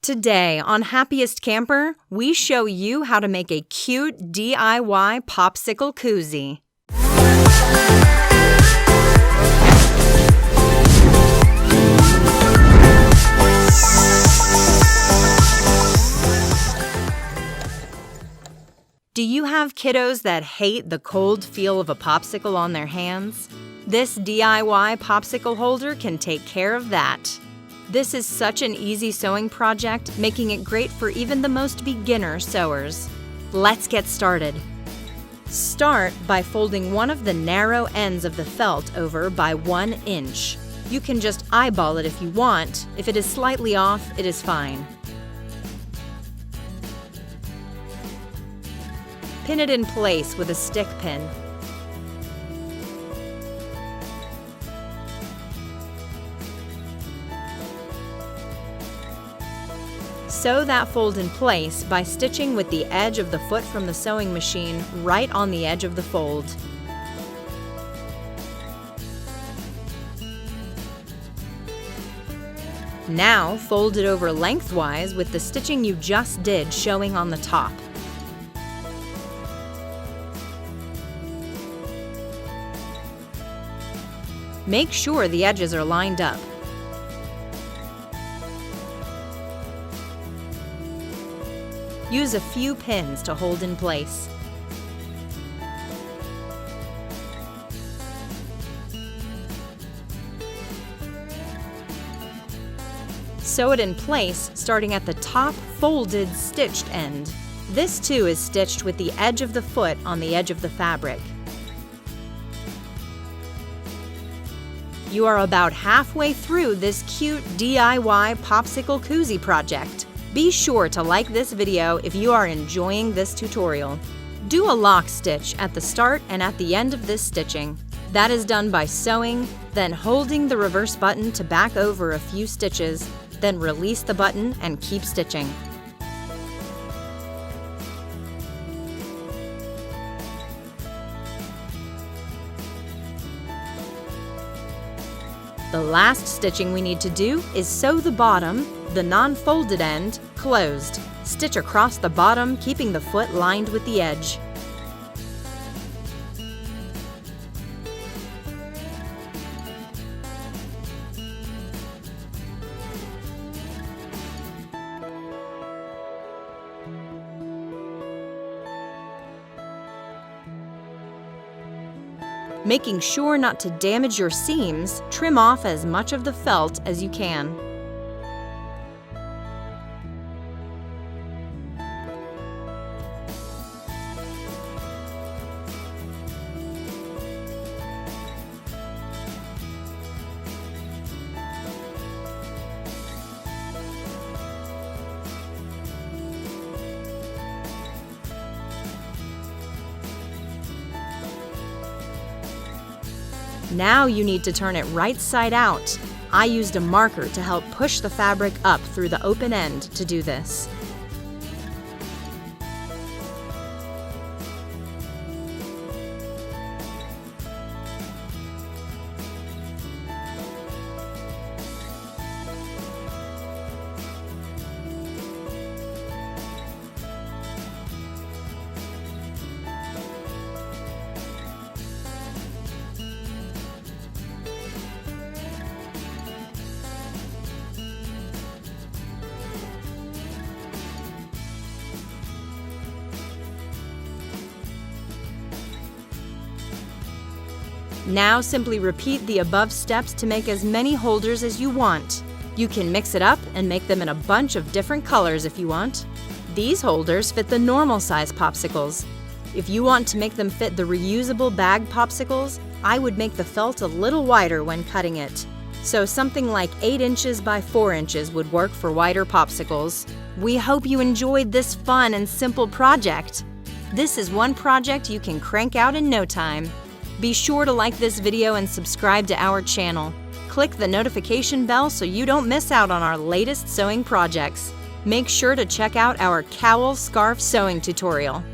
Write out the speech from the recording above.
Today on Happiest Camper, we show you how to make a cute DIY popsicle koozie. Do you have kiddos that hate the cold feel of a popsicle on their hands? This DIY popsicle holder can take care of that. This is such an easy sewing project, making it great for even the most beginner sewers. Let's get started. Start by folding one of the narrow ends of the felt over by 1 inch. You can just eyeball it if you want. If it is slightly off, it is fine. Pin it in place with a stick pin. Sew that fold in place by stitching with the edge of the foot from the sewing machine right on the edge of the fold. Now fold it over lengthwise with the stitching you just did showing on the top. Make sure the edges are lined up. Use a few pins to hold in place. Sew it in place, starting at the top folded stitched end. This too is stitched with the edge of the foot on the edge of the fabric. You are about halfway through this cute DIY popsicle koozie project. Be sure to like this video if you are enjoying this tutorial. Do a lock stitch at the start and at the end of this stitching. That is done by sewing, then holding the reverse button to back over a few stitches, then release the button and keep stitching. The last stitching we need to do is sew the bottom, the non-folded end, closed. Stitch across the bottom, keeping the foot lined with the edge. Making sure not to damage your seams, trim off as much of the felt as you can. Now you need to turn it right side out. I used a marker to help push the fabric up through the open end to do this. Now simply repeat the above steps to make as many holders as you want. You can mix it up and make them in a bunch of different colors if you want. These holders fit the normal size popsicles. If you want to make them fit the reusable bag popsicles, I would make the felt a little wider when cutting it. So something like 8 inches by 4 inches would work for wider popsicles. We hope you enjoyed this fun and simple project. This is one project you can crank out in no time. Be sure to like this video and subscribe to our channel. Click the notification bell so you don't miss out on our latest sewing projects. Make sure to check out our cowl scarf sewing tutorial.